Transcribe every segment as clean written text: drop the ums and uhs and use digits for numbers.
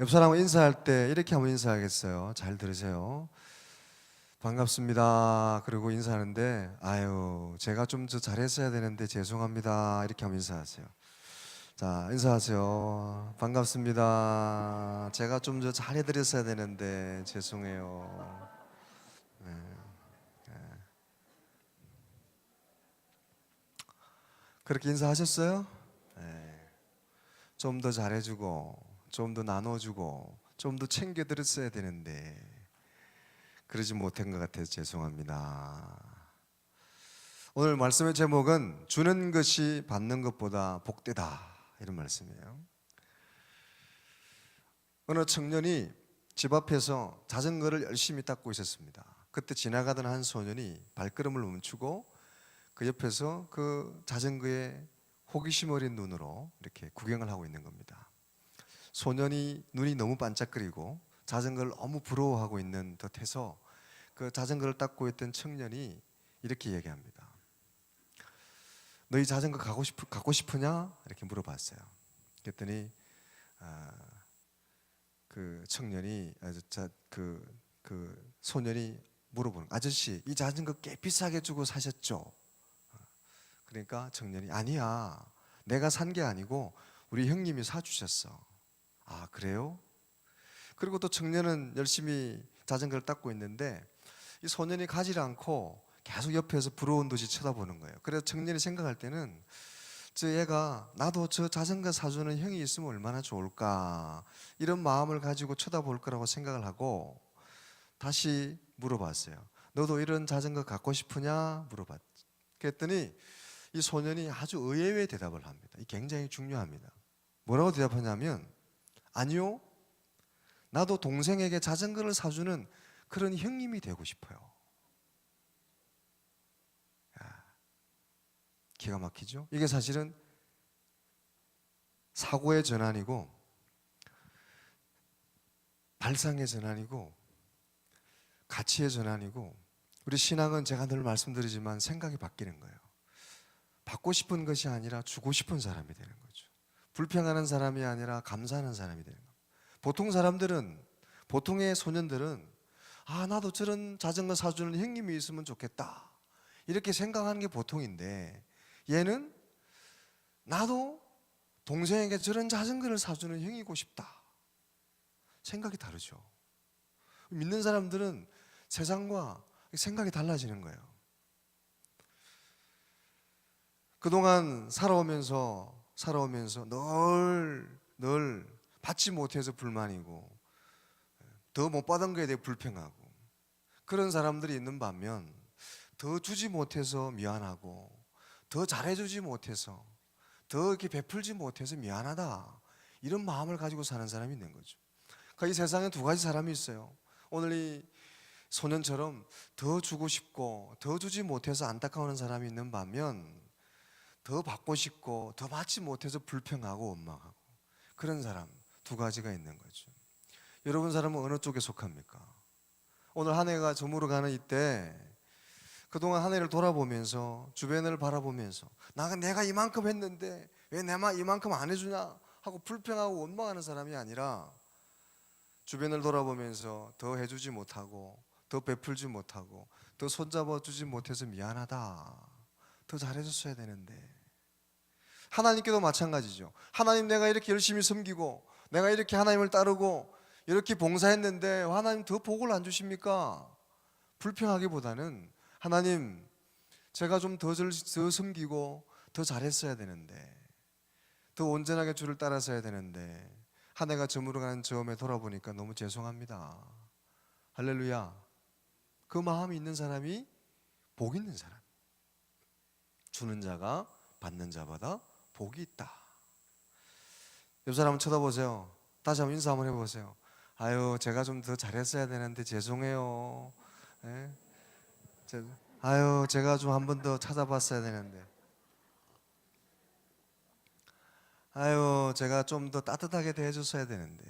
옆 사람과 인사할 때 이렇게 한번 인사하겠어요. 잘 들으세요. 반갑습니다. 그리고 인사하는데 아유 제가 좀 더 잘했어야 되는데 죄송합니다. 이렇게 한번 인사하세요. 자, 인사하세요. 반갑습니다. 제가 좀 더 잘해드렸어야 되는데 죄송해요. 그렇게 인사하셨어요? 네. 좀 더 잘해주고 좀 더 나눠주고 좀 더 챙겨드렸어야 되는데 그러지 못한 것 같아서 죄송합니다. 오늘 말씀의 제목은 주는 것이 받는 것보다 복되다, 이런 말씀이에요. 어느 청년이 집 앞에서 자전거를 열심히 닦고 있었습니다. 그때 지나가던 한 소년이 발걸음을 멈추고 그 옆에서 그 자전거에 호기심 어린 눈으로 이렇게 구경을 하고 있는 겁니다. 소년이 눈이 너무 반짝거리고 자전거를 너무 부러워하고 있는 듯해서 그 자전거를 닦고 있던 청년이 이렇게 얘기합니다. 너희 자전거 갖고 싶으냐? 이렇게 물어봤어요. 그랬더니 그 청년이 그 소년이 물어보는, 아저씨 이 자전거 꽤 비싸게 주고 사셨죠? 그러니까 청년이 아니야, 내가 산 게 아니고 우리 형님이 사주셨어. 아 그래요? 그리고 또 청년은 열심히 자전거를 닦고 있는데 이 소년이 가지를 않고 계속 옆에서 부러운 듯이 쳐다보는 거예요. 그래서 청년이 생각할 때는 저 얘가 나도 저 자전거 사주는 형이 있으면 얼마나 좋을까, 이런 마음을 가지고 쳐다볼 거라고 생각을 하고 다시 물어봤어요. 너도 이런 자전거 갖고 싶으냐? 물어봤죠. 그랬더니 이 소년이 아주 의외의 대답을 합니다. 이 굉장히 중요합니다. 뭐라고 대답하냐면 아니요, 나도 동생에게 자전거를 사주는 그런 형님이 되고 싶어요. 기가 막히죠? 이게 사실은 사고의 전환이고 발상의 전환이고 가치의 전환이고, 우리 신앙은 제가 늘 말씀드리지만 생각이 바뀌는 거예요. 받고 싶은 것이 아니라 주고 싶은 사람이 되는 거죠. 불평하는 사람이 아니라 감사하는 사람이 되는 거예요. 보통 사람들은, 보통의 소년들은 아 나도 저런 자전거 사주는 형님이 있으면 좋겠다 이렇게 생각하는 게 보통인데, 얘는 나도 동생에게 저런 자전거를 사주는 형이고 싶다. 생각이 다르죠. 믿는 사람들은 세상과 생각이 달라지는 거예요. 그동안 살아오면서 늘 받지 못해서 불만이고 더 못 받은 거에 대해 불평하고 그런 사람들이 있는 반면 더 주지 못해서 미안하고 더 잘해주지 못해서 더 이렇게 베풀지 못해서 미안하다, 이런 마음을 가지고 사는 사람이 있는 거죠. 그러니까 이 세상에 두 가지 사람이 있어요. 오늘 이 소년처럼 더 주고 싶고 더 주지 못해서 안타까워하는 사람이 있는 반면 더 받고 싶고 더 받지 못해서 불평하고 원망하고, 그런 사람 두 가지가 있는 거죠. 여러분 사람은 어느 쪽에 속합니까? 오늘 한 해가 저물어가는 이때 그동안 한 해를 돌아보면서 주변을 바라보면서 내가 이만큼 했는데 왜 내만 이만큼 안 해주냐 하고 불평하고 원망하는 사람이 아니라 주변을 돌아보면서 더 해주지 못하고 더 베풀지 못하고 더 손잡아 주지 못해서 미안하다, 더 잘해줬어야 되는데. 하나님께도 마찬가지죠. 하나님 내가 이렇게 열심히 섬기고 내가 이렇게 하나님을 따르고 이렇게 봉사했는데 하나님 더 복을 안 주십니까? 불평하기보다는 하나님 제가 좀 더 섬기고 더 잘했어야 되는데, 더 온전하게 주를 따라서야 되는데 한 해가 저물어가는 저음에 돌아보니까 너무 죄송합니다. 할렐루야. 그 마음이 있는 사람이 복 있는 사람. 주는 자가 받는 자보다 복이 있다. 옆 사람 쳐다보세요. 다시 한번 인사 한번 해보세요. 아유 제가 좀 더 잘했어야 되는데 죄송해요. 네? 아유 제가 좀 한 번 더 찾아봤어야 되는데, 아유 제가 좀 더 따뜻하게 대해줬어야 되는데.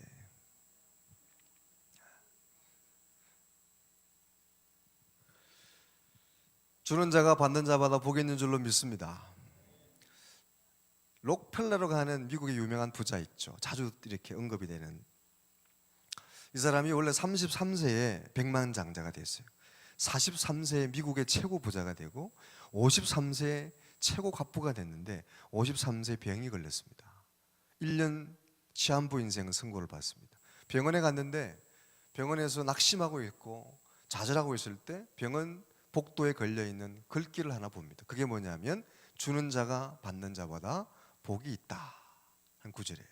주는 자가 받는 자보다 복이 있는 줄로 믿습니다. 록펠러라고 하는 미국의 유명한 부자 있죠. 자주 이렇게 언급이 되는 이 사람이 원래 33세에 백만장자가 됐어요. 43세에 미국의 최고 부자가 되고 53세에 최고 갑부가 됐는데 53세에 병이 걸렸습니다. 1년 시한부 인생 선고를 받습니다. 병원에 갔는데 병원에서 낙심하고 있고 좌절하고 있을 때 병원 복도에 걸려있는 글귀를 하나 봅니다. 그게 뭐냐면 주는 자가 받는 자보다 복이 있다 한 구절이에요.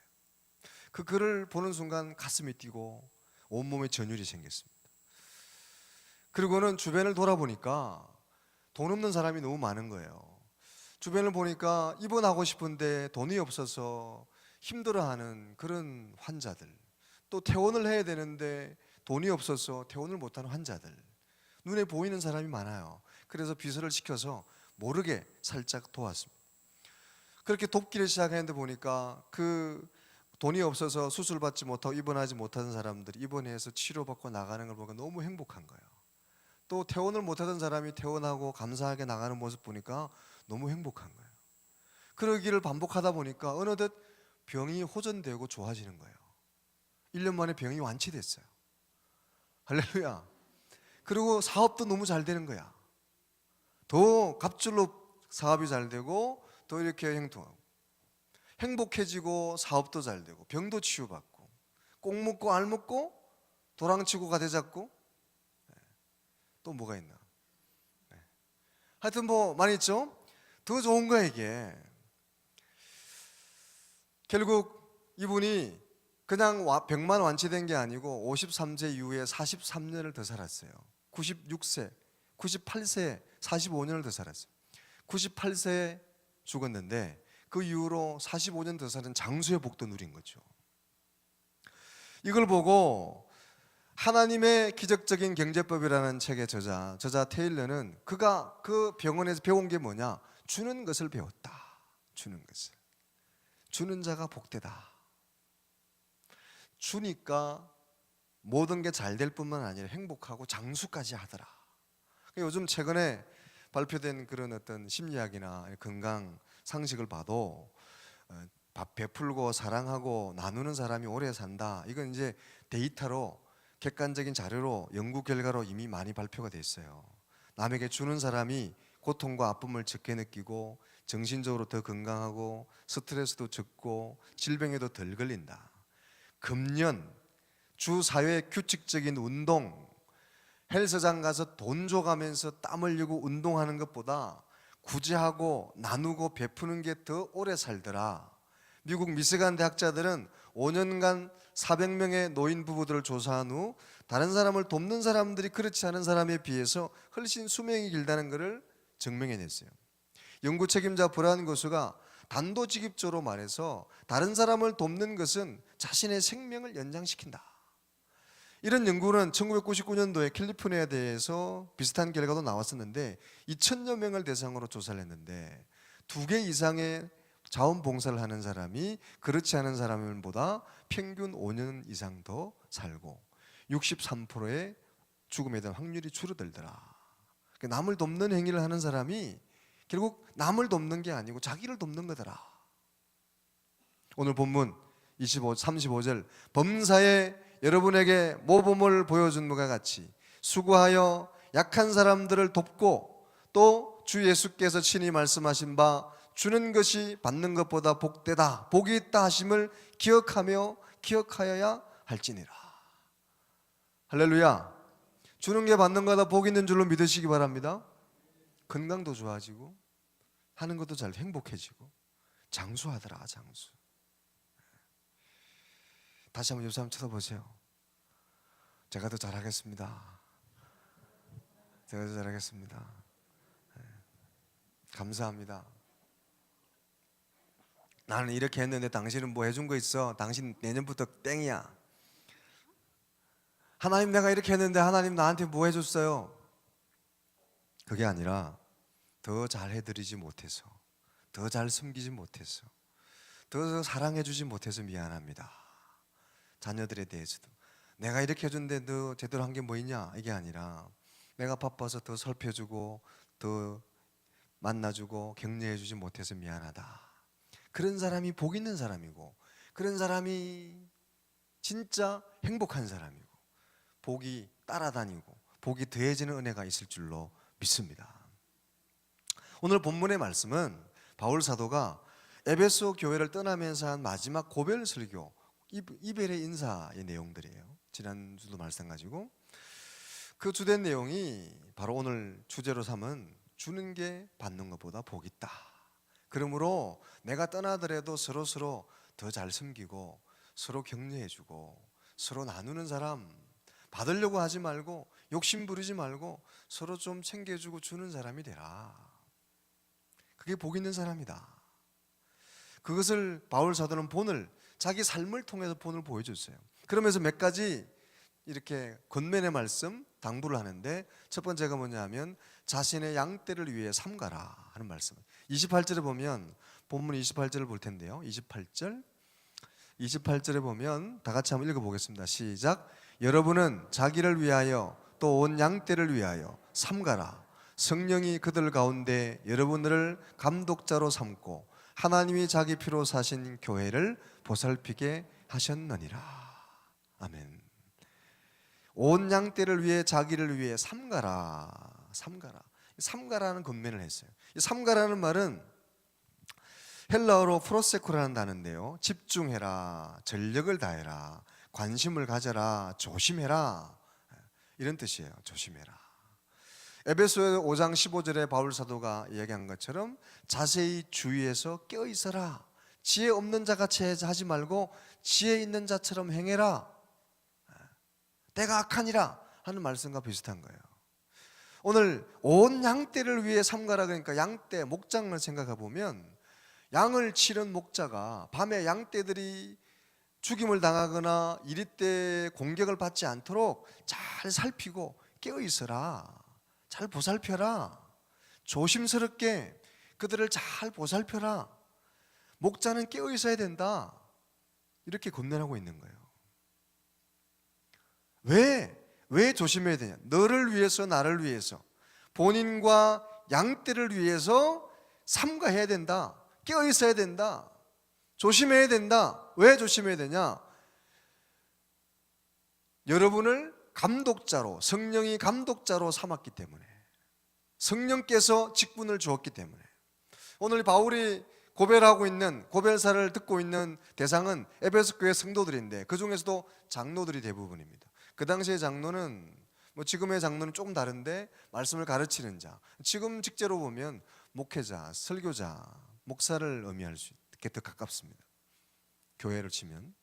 그 글을 보는 순간 가슴이 뛰고 온몸에 전율이 생겼습니다. 그리고는 주변을 돌아보니까 돈 없는 사람이 너무 많은 거예요. 주변을 보니까 입원하고 싶은데 돈이 없어서 힘들어하는 그런 환자들, 또 퇴원을 해야 되는데 돈이 없어서 퇴원을 못하는 환자들, 눈에 보이는 사람이 많아요. 그래서 비서를 시켜서 모르게 살짝 도왔습니다. 그렇게 돕기를 시작했는데 보니까 그 돈이 없어서 수술 받지 못하고 입원하지 못하는 사람들이 입원해서 치료받고 나가는 걸 보니까 너무 행복한 거예요. 또 퇴원을 못하던 사람이 퇴원하고 감사하게 나가는 모습 보니까 너무 행복한 거예요. 그러기를 반복하다 보니까 어느덧 병이 호전되고 좋아지는 거예요. 1년 만에 병이 완치됐어요. 할렐루야. 그리고 사업도 너무 잘 되는 거야. 더 갑줄로 사업이 잘 되고 더 이렇게 행동하고 행복해지고 사업도 잘 되고 병도 치유받고 꼭 먹고 알 먹고 도랑치고 가대 잡고 또 뭐가 있나. 하여튼 뭐 많이 있죠. 더 좋은 거야 이게. 결국 이분이 그냥 병만 완치된 게 아니고 53세 이후에 43년을 더 살았어요. 96세, 98세 45년을 더 살았어요. 98세에 죽었는데 그 이후로 45년 더 사는 장수의 복도 누린 거죠. 이걸 보고 하나님의 기적적인 경제법이라는 책의 저자 테일러는 그가 그 병원에서 배운 게 뭐냐? 주는 것을 배웠다. 주는 것을. 주는 자가 복되다. 주니까 모든 게 잘 될 뿐만 아니라 행복하고 장수까지 하더라. 요즘 최근에 발표된 그런 어떤 심리학이나 건강 상식을 봐도 밥 베풀고 사랑하고 나누는 사람이 오래 산다. 이건 이제 데이터로 객관적인 자료로 연구 결과로 이미 많이 발표가 됐어요. 남에게 주는 사람이 고통과 아픔을 적게 느끼고 정신적으로 더 건강하고 스트레스도 적고 질병에도 덜 걸린다. 금년 주 사회 규칙적인 운동, 헬스장 가서 돈 줘가면서 땀 흘리고 운동하는 것보다 구제하고 나누고 베푸는 게 더 오래 살더라. 미국 미시간 대학자들은 5년간 400명의 노인 부부들을 조사한 후 다른 사람을 돕는 사람들이 그렇지 않은 사람에 비해서 훨씬 수명이 길다는 것을 증명해냈어요. 연구 책임자 브라운 교수가 단도직입적으로 말해서 다른 사람을 돕는 것은 자신의 생명을 연장시킨다. 이런 연구는 1999년도에 캘리포니아대에서 비슷한 결과도 나왔었는데 2,000여 명을 대상으로 조사를 했는데 2개 이상의 자원봉사를 하는 사람이 그렇지 않은 사람보다 평균 5년 이상 더 살고 63%의 죽음에 대한 확률이 줄어들더라. 남을 돕는 행위를 하는 사람이 결국 남을 돕는 게 아니고 자기를 돕는 거더라. 오늘 본문 35절 범사에 여러분에게 모범을 보여준 것과 같이 수고하여 약한 사람들을 돕고 또 주 예수께서 친히 말씀하신 바 주는 것이 받는 것보다 복되다 복이 있다 하심을 기억하여야 할지니라. 할렐루야. 주는 게 받는 거다 복이 있는 줄로 믿으시기 바랍니다. 건강도 좋아지고 하는 것도 잘 행복해지고 장수하더라. 장수. 다시 한번 옆 사람 쳐다보세요. 제가 더 잘하겠습니다. 제가 더 잘하겠습니다. 감사합니다. 나는 이렇게 했는데 당신은 뭐 해준 거 있어? 당신 내년부터 땡이야. 하나님 내가 이렇게 했는데 하나님 나한테 뭐 해줬어요? 그게 아니라 더 잘해드리지 못해서, 더 잘 섬기지 못해서, 더 사랑해주지 못해서 미안합니다. 자녀들에 대해서도 내가 이렇게 해준데 너 제대로 한 게 뭐 있냐? 이게 아니라 내가 바빠서 더 살펴주고 더 만나주고 격려해주지 못해서 미안하다. 그런 사람이 복 있는 사람이고 그런 사람이 진짜 행복한 사람이고 복이 따라다니고 복이 더해지는 은혜가 있을 줄로 믿습니다. 오늘 본문의 말씀은 바울 사도가 에베소 교회를 떠나면서 한 마지막 고별 설교, 이별의 인사의 내용들이에요. 지난주도 마찬가지고 그 주된 내용이 바로 오늘 주제로 삼은 주는 게 받는 것보다 복이 있다. 그러므로 내가 떠나더라도 서로 더 잘 섬기고 서로 격려해주고 서로 나누는 사람, 받으려고 하지 말고 욕심 부리지 말고 서로 좀 챙겨주고 주는 사람이 되라. 그게 복 있는 사람이다. 그것을 바울 사도는 본을, 자기 삶을 통해서 본을 보여줬어요. 그러면서 몇 가지 이렇게 권면의 말씀, 당부를 하는데 첫 번째가 뭐냐 하면 자신의 양떼를 위해 삼가라 하는 말씀. 28절에 보면, 본문 28절을 볼 텐데요. 28절에 보면 다 같이 한번 읽어보겠습니다. 시작. 여러분은 자기를 위하여 또 온 양떼를 위하여 삼가라. 성령이 그들 가운데 여러분을 감독자로 삼고 하나님이 자기 피로 사신 교회를 보살피게 하셨느니라. 아멘. 온 양떼를 위해 자기를 위해 삼가라. 삼가라는 권면을 했어요. 이 삼가라는 말은 헬라어로 프로세코라는 단어인데요. 집중해라, 전력을 다해라, 관심을 가져라, 조심해라, 이런 뜻이에요. 조심해라. 에베소 5장 15절에 바울 사도가 이야기한 것처럼 자세히 주의해서 깨어있어라. 지혜 없는 자같이 하지 말고 지혜 있는 자처럼 행해라. 때가 악하니라 하는 말씀과 비슷한 거예요. 오늘 온 양떼를 위해 삼가라, 그러니까 양떼, 목장을 생각해 보면 양을 치는 목자가 밤에 양떼들이 죽임을 당하거나 이리때 공격을 받지 않도록 잘 살피고 깨어있어라. 잘 보살펴라. 조심스럽게 그들을 잘 보살펴라. 목자는 깨어있어야 된다. 이렇게 권면하고 있는 거예요. 왜 조심해야 되냐? 너를 위해서, 나를 위해서, 본인과 양떼를 위해서 삼가해야 된다. 깨어있어야 된다. 조심해야 된다. 왜 조심해야 되냐? 여러분을 감독자로, 성령이 감독자로 삼았기 때문에, 성령께서 직분을 주었기 때문에. 오늘 바울이 고별하고 있는, 고별사를 듣고 있는 대상은 에베소 교회 성도들인데 그 중에서도 장로들이 대부분입니다. 그 당시의 장로는 지금의 장로는 조금 다른데 말씀을 가르치는 자, 지금 직제로 보면 목회자, 설교자, 목사를 의미할 수 있게 더 가깝습니다. 교회를 치면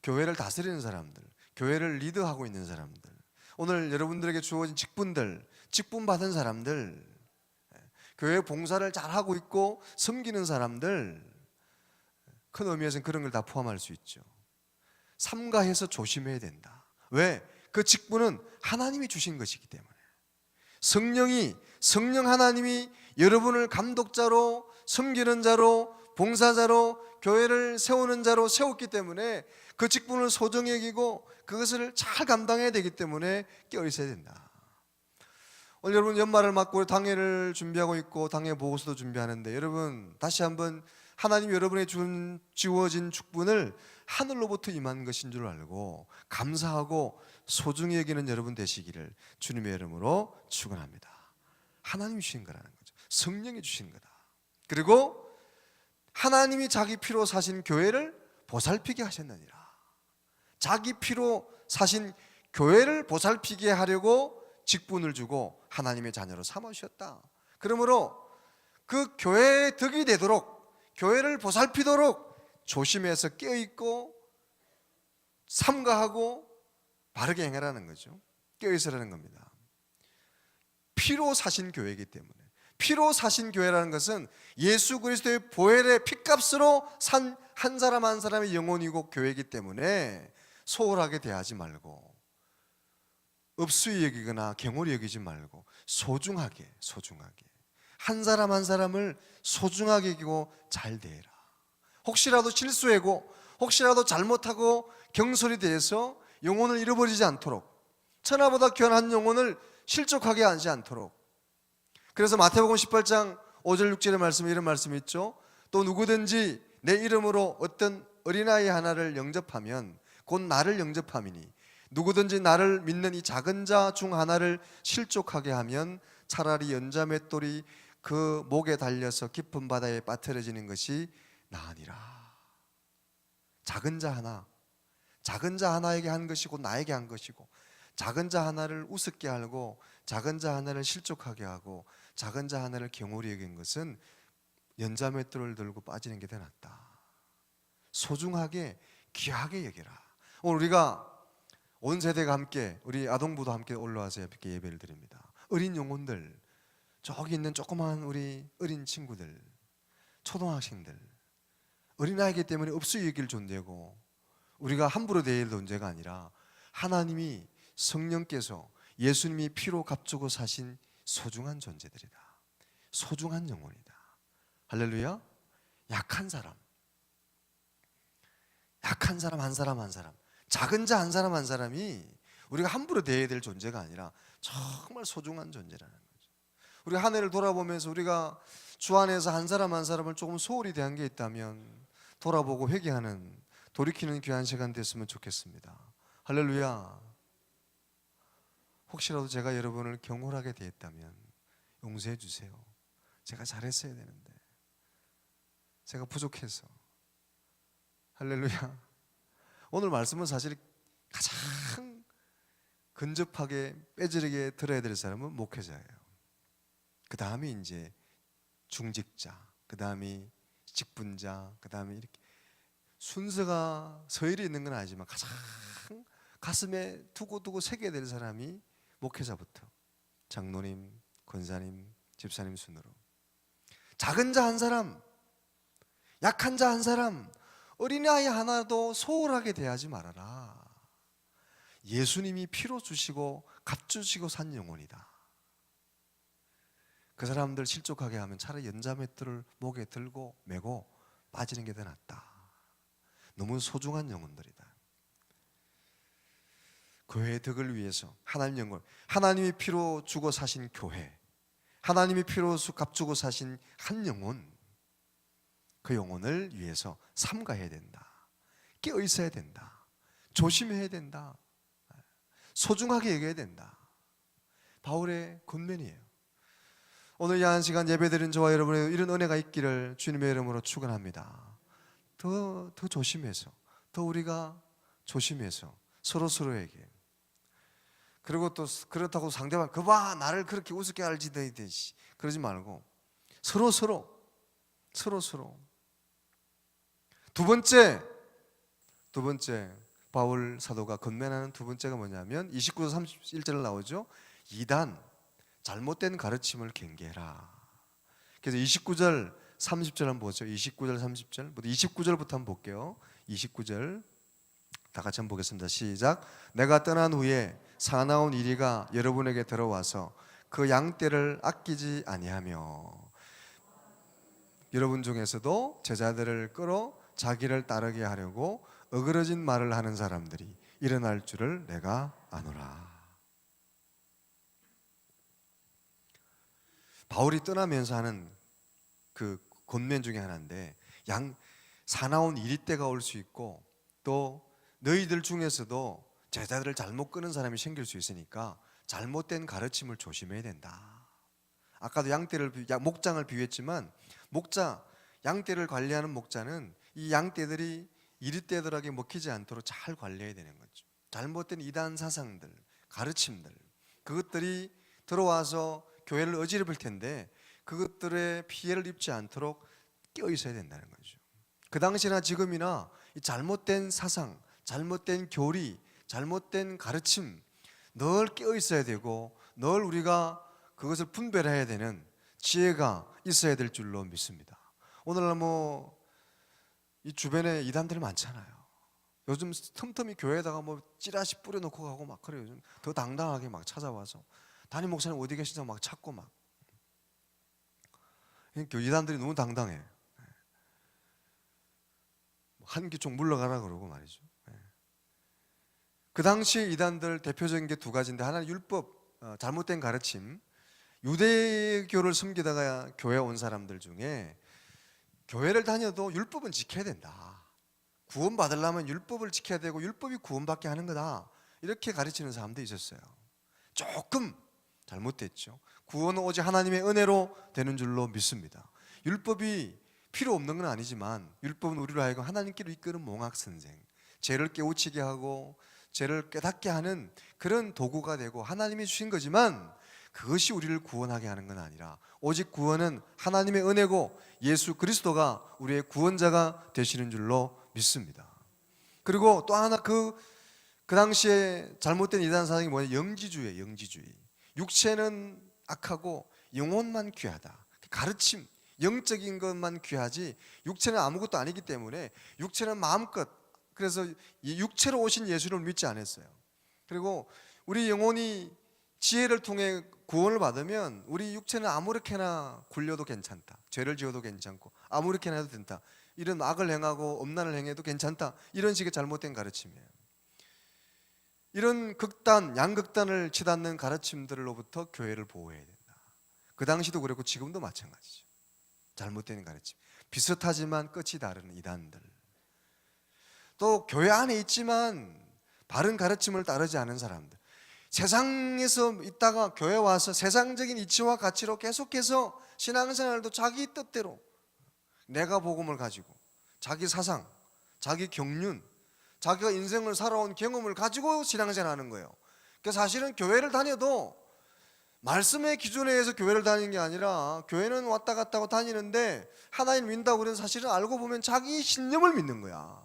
교회를 다스리는 사람들, 교회를 리드하고 있는 사람들, 오늘 여러분들에게 주어진 직분들, 직분 받은 사람들, 교회 봉사를 잘하고 있고 섬기는 사람들, 큰 의미에서는 그런 걸 다 포함할 수 있죠. 삼가해서 조심해야 된다. 왜? 그 직분은 하나님이 주신 것이기 때문에. 성령 하나님이 여러분을 감독자로, 섬기는 자로, 봉사자로, 교회를 세우는 자로 세웠기 때문에 그 직분을 소중히 여기고 그것을 잘 감당해야 되기 때문에 깨어있어야 된다. 오늘 여러분 연말을 맞고 당회를 준비하고 있고 당회 보고서도 준비하는데, 여러분 다시 한번 하나님이 여러분의 주어진 직분을 하늘로부터 임한 것인 줄 알고 감사하고 소중히 여기는 여러분 되시기를 주님의 이름으로 축원합니다. 하나님이 주신 거라는 거죠. 성령이 주신 거다. 그리고 하나님이 자기 피로 사신 교회를 보살피게 하셨느니라. 자기 피로 사신 교회를 보살피게 하려고 직분을 주고 하나님의 자녀로 삼으셨다. 그러므로 그 교회의 덕이 되도록, 교회를 보살피도록 조심해서 깨어있고 삼가하고 바르게 행하라는 거죠. 깨어있으라는 겁니다. 피로 사신 교회이기 때문에. 피로 사신 교회라는 것은 예수 그리스도의 보혈의 피값으로 산 한 사람 한 사람의 영혼이고 교회이기 때문에 소홀하게 대하지 말고, 업수히 여기거나 경홀히 여기지 말고 소중하게 한 사람 한 사람을 소중하게 여기고 잘 대해라. 혹시라도 실수하고 혹시라도 잘못하고 경솔이 대해서 영혼을 잃어버리지 않도록, 천하보다 귀한 한 영혼을 실족하게 하지 않도록. 그래서 마태복음 18장 5절 6절의 말씀에 이런 말씀이 있죠. 또 누구든지 내 이름으로 어떤 어린아이 하나를 영접하면 곧 나를 영접함이니 누구든지 나를 믿는 이 작은 자 중 하나를 실족하게 하면 차라리 연자맷돌이 그 목에 달려서 깊은 바다에 빠뜨려지는 것이 나으니라. 작은 자 하나, 작은 자 하나에게 한 것이고 나에게 한 것이고, 작은 자 하나를 우습게 알고 작은 자 하나를 실족하게 하고 작은 자 하나를 경홀히 여긴 것은 연자맷돌을 들고 빠지는 게 더 낫다. 소중하게 귀하게 여겨라. 오늘 우리가 온 세대가 함께, 우리 아동부도 함께 올라와서 이렇게 예배를 드립니다. 어린 영혼들, 저기 있는 조그마한 우리 어린 친구들, 초등학생들, 어린아이기 때문에 없이 여길 존재고 우리가 함부로 대할 존재가 아니라 하나님이, 성령께서, 예수님이 피로 값주고 사신 소중한 존재들이다. 소중한 영혼이다. 할렐루야. 약한 사람, 약한 사람 한 사람 한 사람, 작은 자 한 사람 한 사람이 우리가 함부로 대해야 될 존재가 아니라 정말 소중한 존재라는 거죠. 우리 한 해를 돌아보면서 우리가 주 안에서 한 사람 한 사람을 조금 소홀히 대한 게 있다면 돌아보고 회개하는, 돌이키는 귀한 시간 됐으면 좋겠습니다. 할렐루야. 혹시라도 제가 여러분을 경홀하게 대했다면 용서해 주세요. 제가 잘했어야 되는데, 제가 부족해서. 할렐루야. 오늘 말씀은 사실 가장 근접하게 빼지르게 들어야 될 사람은 목회자예요. 그 다음에 이제 중직자, 그 다음에 직분자, 그 다음에 이렇게 순서가 서열이 있는 건 아니지만 가장 가슴에 두고두고 새겨야 될 사람이 목회자부터 장로님, 권사님, 집사님 순으로, 작은 자 한 사람, 약한 자 한 사람, 어린아이 하나도 소홀하게 대하지 말아라. 예수님이 피로 주시고 값 주시고 산 영혼이다. 그 사람들 실족하게 하면 차라리 연자맷돌을 목에 들고 메고 빠지는 게 더 낫다. 너무 소중한 영혼들이다. 교회의 덕을 위해서 하나님 영혼, 하나님이 피로 주고 사신 교회, 하나님이 피로 값주고 사신 한 영혼, 그 영혼을 위해서 삼가해야 된다. 깨어 있어야 된다. 조심해야 된다. 소중하게 여겨야 된다. 바울의 권면이에요. 오늘 야한 시간 예배드린 저와 여러분의 이런 은혜가 있기를 주님의 이름으로 축원합니다. 더 조심해서, 더 우리가 조심해서 서로에게, 그리고 또 그렇다고 상대방 그봐 나를 그렇게 우습게 알지 듯이 그러지 말고 서로 두 번째 바울 사도가 건면하는 두 번째가 뭐냐면 29절 31절 나오죠. 이단, 잘못된 가르침을 경계해라. 그래서 29절 30절 한번 보죠. 29절 30절 29절부터 한번 볼게요. 29절 다 같이 한번 보겠습니다. 시작. 내가 떠난 후에 사나운 이리가 여러분에게 들어와서 그 양떼를 아끼지 아니하며, 여러분 중에서도 제자들을 끌어 자기를 따르게 하려고 어그러진 말을 하는 사람들이 일어날 줄을 내가 아노라. 바울이 떠나면서 하는 그 권면 중에 하나인데, 사나운 이리 때가 올 수 있고 또 너희들 중에서도 제자들을 잘못 끄는 사람이 생길 수 있으니까 잘못된 가르침을 조심해야 된다. 아까도 목장을 비유했지만 양떼를 관리하는 목자는 이 양떼들이 이리떼들에게 먹히지 않도록 잘 관리해야 되는 거죠. 잘못된 이단 사상들, 가르침들, 그것들이 들어와서 교회를 어지럽힐 텐데 그것들의 피해를 입지 않도록 깨어 있어야 된다는 거죠. 그 당시나 지금이나 이 잘못된 사상, 잘못된 교리, 잘못된 가르침 늘 깨어 있어야 되고 늘 우리가 그것을 분별해야 되는 지혜가 있어야 될 줄로 믿습니다. 오늘날 이 주변에 이단들 많잖아요. 요즘 틈틈이 교회에다가 찌라시 뿌려놓고 가고 막 그래요. 요즘 더 당당하게 막 찾아와서 담임 목사님 어디 계시냐고 막 찾고 막. 이단들이 너무 당당해. 한 기총 물러가라 그러고 말이죠. 그 당시 이단들 대표적인 게 두 가지인데, 하나는 율법, 잘못된 가르침. 유대교를 섬기다가 교회 온 사람들 중에 교회를 다녀도 율법은 지켜야 된다. 구원받으려면 율법을 지켜야 되고 율법이 구원받게 하는 거다. 이렇게 가르치는 사람도 있었어요. 조금 잘못됐죠. 구원은 오직 하나님의 은혜로 되는 줄로 믿습니다. 율법이 필요 없는 건 아니지만 율법은 우리로 하여금 하나님께로 이끄는 몽학선생, 죄를 깨우치게 하고 죄를 깨닫게 하는 그런 도구가 되고 하나님이 주신 거지만 그것이 우리를 구원하게 하는 건 아니라 오직 구원은 하나님의 은혜고 예수 그리스도가 우리의 구원자가 되시는 줄로 믿습니다. 그리고 또 하나 그 당시에 잘못된 이단 사상이 뭐냐, 영지주의예요. 영지주의. 육체는 악하고 영혼만 귀하다. 가르침, 영적인 것만 귀하지 육체는 아무것도 아니기 때문에 육체는 마음껏, 그래서 육체로 오신 예수를 믿지 않았어요. 그리고 우리 영혼이 지혜를 통해 구원을 받으면 우리 육체는 아무렇게나 굴려도 괜찮다, 죄를 지어도 괜찮고 아무렇게나 해도 된다, 이런 악을 행하고 음란을 행해도 괜찮다, 이런 식의 잘못된 가르침이에요. 이런 극단, 양극단을 치닫는 가르침들로부터 교회를 보호해야 된다. 그 당시도 그랬고 지금도 마찬가지죠. 잘못된 가르침, 비슷하지만 끝이 다른 이단들, 또 교회 안에 있지만 바른 가르침을 따르지 않은 사람들, 세상에서 있다가 교회 와서 세상적인 이치와 가치로 계속해서 신앙생활도 자기 뜻대로 내가 복음을 가지고 자기 사상, 자기 경륜, 자기가 인생을 살아온 경험을 가지고 신앙생활하는 거예요. 그러니까 사실은 교회를 다녀도 말씀의 기준에 의해서 교회를 다니는 게 아니라 교회는 왔다 갔다 하고 다니는데 하나님 믿는다고 그러는 사실은 알고 보면 자기 신념을 믿는 거야.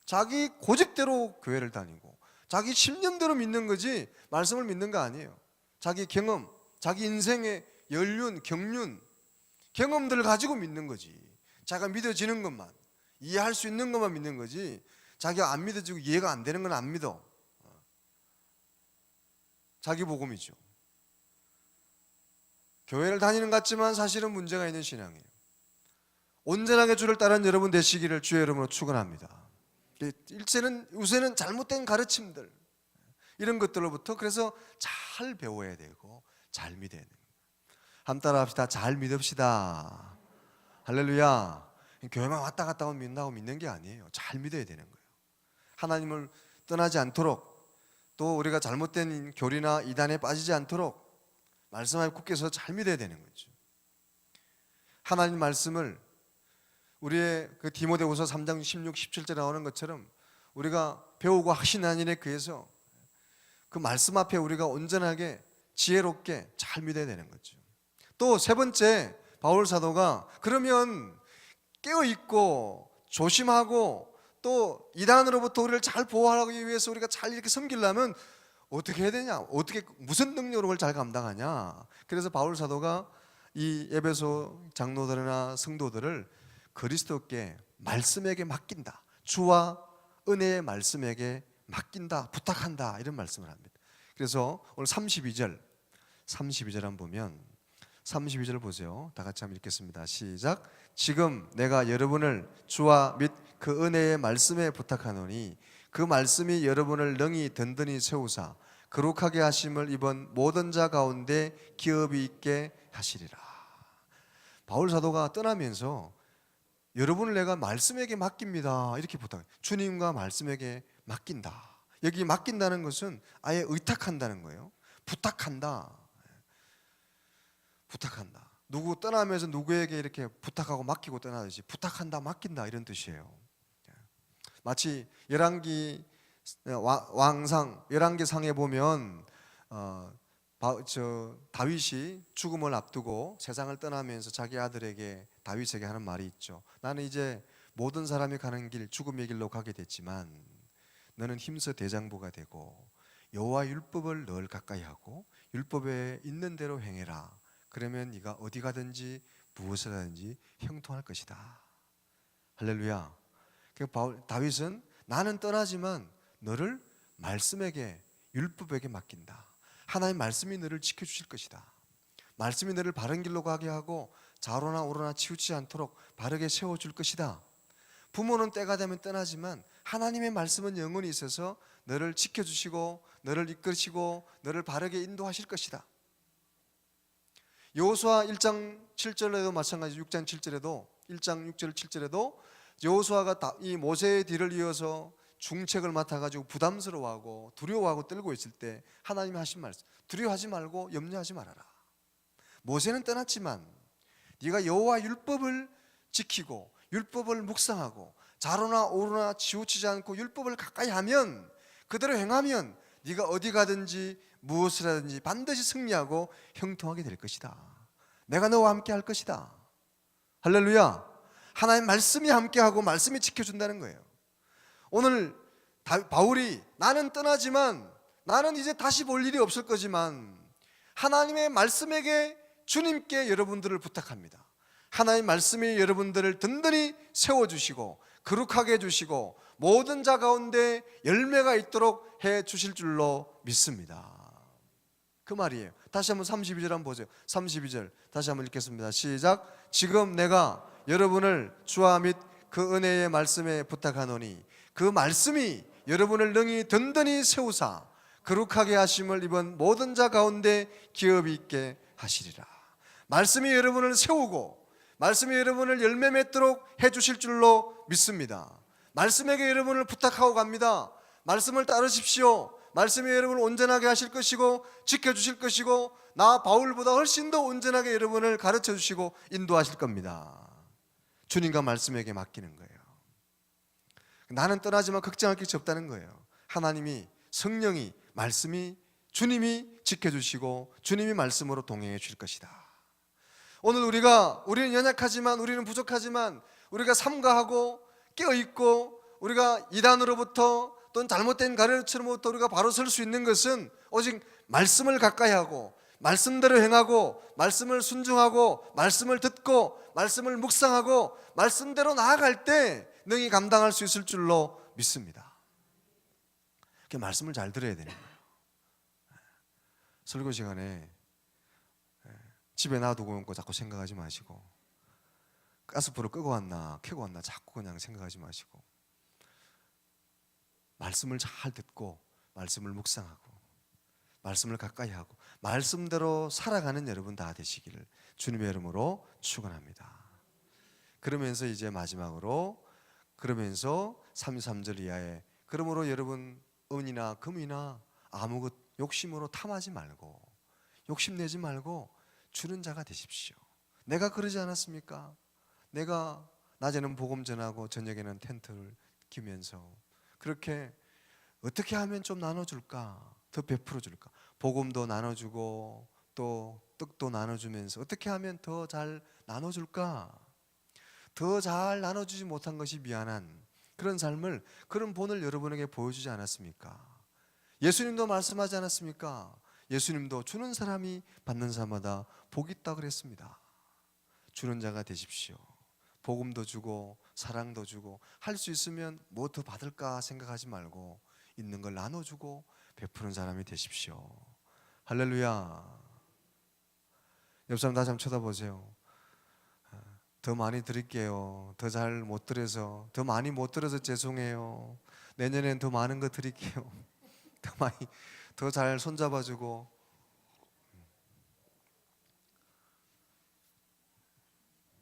자기 고집대로 교회를 다니고 자기 신념대로 믿는 거지 말씀을 믿는 거 아니에요. 자기 경험, 자기 인생의 연륜, 경륜, 경험들을 가지고 믿는 거지. 자기가 믿어지는 것만, 이해할 수 있는 것만 믿는 거지 자기가 안 믿어지고 이해가 안 되는 건 안 믿어. 자기 복음이죠. 교회를 다니는 것 같지만 사실은 문제가 있는 신앙이에요. 온전하게 주를 따르는 여러분 되시기를 주의 이름으로 축원합니다. 우선은 잘못된 가르침들, 이런 것들로부터 그래서 잘 배워야 되고 잘 믿어야 돼요. 한번 따라 합시다. 잘 믿읍시다. 할렐루야. 교회만 왔다 갔다 하고 믿는다고 믿는 게 아니에요. 잘 믿어야 되는 거예요. 하나님을 떠나지 않도록, 또 우리가 잘못된 교리나 이단에 빠지지 않도록 말씀 앞에 굳게 서서 잘 믿어야 되는 거죠. 하나님 말씀을 우리의 그 디모데후서 3장 16, 17절에 나오는 것처럼 우리가 배우고 하시는 일에 의해서 그 말씀 앞에 우리가 온전하게 지혜롭게 잘 믿어야 되는 거죠. 또 세 번째, 바울 사도가 그러면 깨어있고 조심하고 또 이단으로부터 우리를 잘 보호하기 위해서 우리가 잘 이렇게 섬기려면 어떻게 해야 되냐, 어떻게 무슨 능력으로 그걸 잘 감당하냐. 그래서 바울 사도가 이 에베소 장로들이나 성도들을 그리스도께 말씀에게 맡긴다, 주와 은혜의 말씀에게 맡긴다, 부탁한다, 이런 말씀을 합니다. 그래서 오늘 32절 한번 보면 32절 보세요. 다 같이 한번 읽겠습니다. 시작. 지금 내가 여러분을 주와 및 그 은혜의 말씀에 부탁하노니 그 말씀이 여러분을 능히 든든히 세우사 거룩하게 하심을 입은 모든 자 가운데 기업이 있게 하시리라. 바울 사도가 떠나면서 여러분을 내가 말씀에게 맡깁니다, 이렇게 부탁해요. 주님과 말씀에게 맡긴다. 여기 맡긴다는 것은 아예 의탁한다는 거예요. 부탁한다. 부탁한다. 누구 떠나면서 누구에게 이렇게 부탁하고 맡기고 떠나듯이 부탁한다, 맡긴다, 이런 뜻이에요. 마치 열왕기 왕상, 열왕기 상에 보면 다윗이 죽음을 앞두고 세상을 떠나면서 자기 아들에게, 다윗에게 하는 말이 있죠. 나는 이제 모든 사람이 가는 길, 죽음의 길로 가게 됐지만 너는 힘써 대장부가 되고 여호와 율법을 늘 가까이 하고 율법에 있는 대로 행해라. 그러면 네가 어디 가든지 무엇을 하든지 형통할 것이다. 할렐루야. 다윗은 나는 떠나지만 너를 말씀에게, 율법에게 맡긴다. 하나님 말씀이 너를 지켜주실 것이다. 말씀이 너를 바른 길로 가게 하고 좌로나 우로나 치우치지 않도록 바르게 세워줄 것이다. 부모는 때가 되면 떠나지만 하나님의 말씀은 영원히 있어서 너를 지켜주시고 너를 이끄시고 너를 바르게 인도하실 것이다. 여호수아 1장 7절에도 마찬가지, 6장 7절에도 1장 6절 7절에도 여호수아가 이 모세의 뒤를 이어서 중책을 맡아가지고 부담스러워하고 두려워하고 떨고 있을 때 하나님이 하신 말씀, 두려워하지 말고 염려하지 말아라. 모세는 떠났지만 네가 여호와 율법을 지키고 율법을 묵상하고 좌로나 우로나 치우치지 않고 율법을 가까이 하면, 그대로 행하면 네가 어디 가든지 무엇을 하든지 반드시 승리하고 형통하게 될 것이다. 내가 너와 함께 할 것이다. 할렐루야. 하나님 말씀이 함께하고 말씀이 지켜준다는 거예요. 오늘 바울이 나는 떠나지만 나는 이제 다시 볼 일이 없을 거지만 하나님의 말씀에게 주님께 여러분들을 부탁합니다. 하나님 말씀이 여러분들을 든든히 세워주시고 거룩하게 해주시고 모든 자 가운데 열매가 있도록 해주실 줄로 믿습니다. 그 말이에요. 다시 한번 32절 한번 보세요. 32절 다시 한번 읽겠습니다. 시작. 지금 내가 여러분을 주와 및 그 은혜의 말씀에 부탁하노니 그 말씀이 여러분을 능히 든든히 세우사 거룩하게 하심을 입은 모든 자 가운데 기업이 있게 하시리라. 말씀이 여러분을 세우고 말씀이 여러분을 열매 맺도록 해주실 줄로 믿습니다. 말씀에게 여러분을 부탁하고 갑니다. 말씀을 따르십시오. 말씀이 여러분을 온전하게 하실 것이고 지켜주실 것이고 나 바울보다 훨씬 더 온전하게 여러분을 가르쳐 주시고 인도하실 겁니다. 주님과 말씀에게 맡기는 거예요. 나는 떠나지만 걱정할 것이 없다는 거예요. 하나님이, 성령이, 말씀이, 주님이 지켜주시고 주님이 말씀으로 동행해 주실 것이다. 오늘 우리는 연약하지만, 우리는 부족하지만, 우리가 삼가하고 깨어있고 우리가 이단으로부터 또는 잘못된 가르침으로부터 우리가 바로 설 수 있는 것은 오직 말씀을 가까이 하고 말씀대로 행하고 말씀을 순종하고 말씀을 듣고 말씀을 묵상하고 말씀대로 나아갈 때 능히 감당할 수 있을 줄로 믿습니다. 그 말씀을 잘 들어야 되는 거예요. 설교 시간에 집에 놔두고 온 거 자꾸 생각하지 마시고, 가스불을 끄고 왔나 켜고 왔나 자꾸 그냥 생각하지 마시고, 말씀을 잘 듣고 말씀을 묵상하고 말씀을 가까이 하고 말씀대로 살아가는 여러분 다 되시기를 주님의 이름으로 축원합니다. 그러면서 이제 마지막으로, 그러면서 33절 이하에, 그러므로 여러분 은이나 금이나 아무 것 욕심으로 탐하지 말고 욕심내지 말고 주는 자가 되십시오. 내가 그러지 않았습니까? 내가 낮에는 복음 전하고 저녁에는 텐트를 끼면서 그렇게 어떻게 하면 좀 나눠줄까? 더 베풀어줄까? 복음도 나눠주고 또 떡도 나눠주면서 어떻게 하면 더 잘 나눠줄까? 더 잘 나눠주지 못한 것이 미안한 그런 삶을, 그런 본을 여러분에게 보여주지 않았습니까? 예수님도 말씀하지 않았습니까? 예수님도 주는 사람이 받는 사람마다 복이 있다 그랬습니다. 주는 자가 되십시오. 복음도 주고 사랑도 주고 할 수 있으면 뭐 더 받을까 생각하지 말고 있는 걸 나눠주고 베푸는 사람이 되십시오. 할렐루야. 옆 사람 다시 한번 쳐다보세요. 더 많이 드릴게요. 더 잘 못 드려서, 더 많이 못 들어서 죄송해요. 내년엔 더 많은 거 드릴게요. 더 많이, 더 잘 손잡아주고.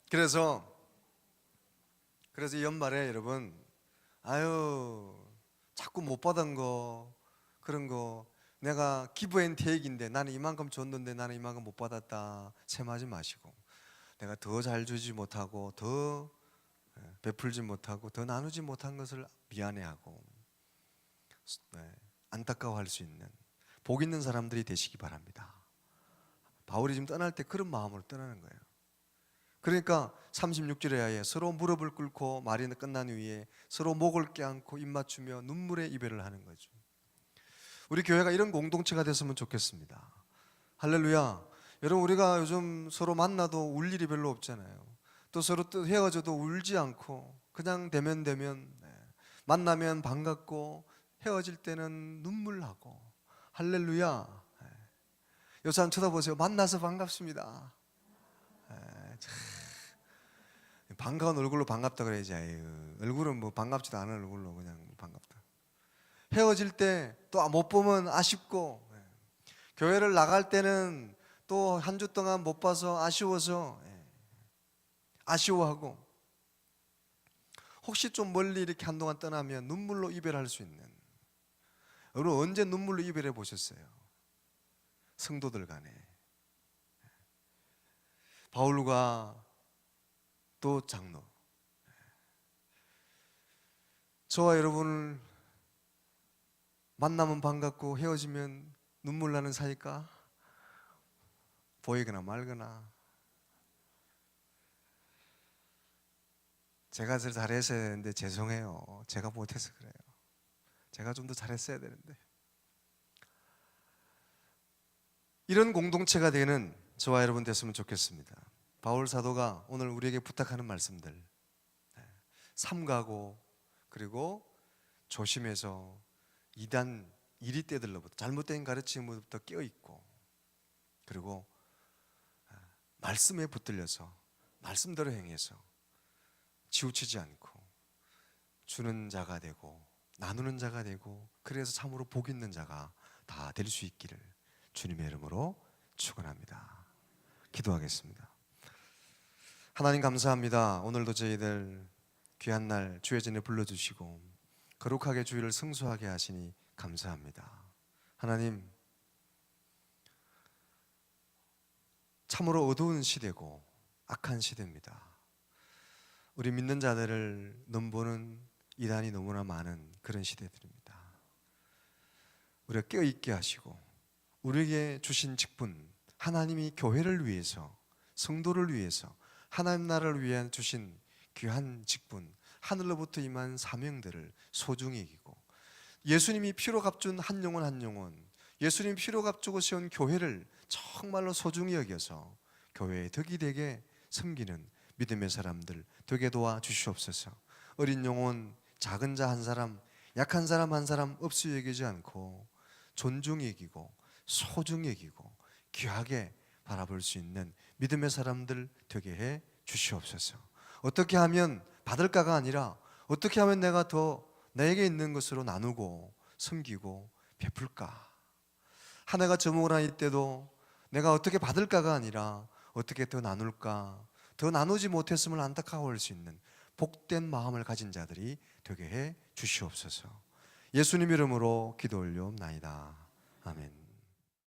그래서 연말에 여러분, 자꾸 못 받은 거, 그런 거, 내가 기브 앤 테이크인데 나는 이만큼 줬는데 나는 이만큼 못 받았다 셈하지 마시고, 내가 더 잘 주지 못하고 더 베풀지 못하고 더 나누지 못한 것을 미안해하고 안타까워할 수 있는 복 있는 사람들이 되시기 바랍니다. 바울이 지금 떠날 때 그런 마음으로 떠나는 거예요. 그러니까 36절에 하에 서로 무릎을 꿇고 말이 끝난 후에 서로 목을 껴안고 입 맞추며 눈물의 이별을 하는 거죠. 우리 교회가 이런 공동체가 됐으면 좋겠습니다. 할렐루야. 여러분, 우리가 요즘 서로 만나도 울 일이 별로 없잖아요. 또 서로 또 헤어져도 울지 않고 그냥 되면 만나면 반갑고 헤어질 때는 눈물 나고. 할렐루야. 요 사람 쳐다보세요. 만나서 반갑습니다. 반가운 얼굴로 반갑다 그래야지. 얼굴은 뭐 반갑지도 않은 얼굴로 그냥 반갑다. 헤어질 때 또 못 보면 아쉽고, 교회를 나갈 때는 또 한 주 동안 못 봐서 아쉬워서 아쉬워하고, 혹시 좀 멀리 이렇게 한동안 떠나면 눈물로 이별할 수 있는, 여러분 언제 눈물로 이별해 보셨어요? 성도들 간에. 바울과 또 장로, 저와 여러분을 만나면 반갑고 헤어지면 눈물 나는 사이일까? 보이거나 말거나. 제가 더 잘했어야 되는데 죄송해요. 제가 못해서 그래요. 제가 좀 더 잘했어야 되는데. 이런 공동체가 되는 저와 여러분 됐으면 좋겠습니다. 바울 사도가 오늘 우리에게 부탁하는 말씀들, 삼가고 그리고 조심해서 이단 이리떼들로부터, 잘못된 가르침으로부터 깨어있고, 그리고 말씀에 붙들려서 말씀대로 행해서 치우치지 않고 주는 자가 되고 나누는 자가 되고, 그래서 참으로 복 있는 자가 다 될 수 있기를 주님의 이름으로 축원합니다. 기도하겠습니다. 하나님 감사합니다. 오늘도 저희들 귀한 날 주의 전에 불러주시고 거룩하게 주의를 성수하게 하시니 감사합니다. 하나님, 참으로 어두운 시대고 악한 시대입니다. 우리 믿는 자들을 넘보는 이단이 너무나 많은 그런 시대들입니다. 우리가 깨어있게 하시고 우리에게 주신 직분, 하나님이 교회를 위해서, 성도를 위해서, 하나님 나라를 위해 주신 귀한 직분, 하늘로부터 임한 사명들을 소중히 여기고, 예수님이 피로 값준 한 영혼 한 영혼, 예수님이 피로 값주고 세운 교회를 정말로 소중히 여겨서 교회의 덕이 되게 섬기는 믿음의 사람들 되게 도와 주시옵소서. 어린 영혼, 작은 자 한 사람, 약한 사람 한 사람 없이 여기지 않고 존중히 여기고 소중히 여기고 귀하게 바라볼 수 있는 믿음의 사람들 되게 해 주시옵소서. 어떻게 하면 받을까가 아니라 어떻게 하면 내가 더 나에게 있는 것으로 나누고 섬기고 베풀까. 한 해가 저물어 날 때도 내가 어떻게 받을까가 아니라 어떻게 더 나눌까, 더 나누지 못했음을 안타까워할 수 있는 복된 마음을 가진 자들이 되게 해 주시옵소서. 예수님 이름으로 기도 올려옵나이다. 아멘.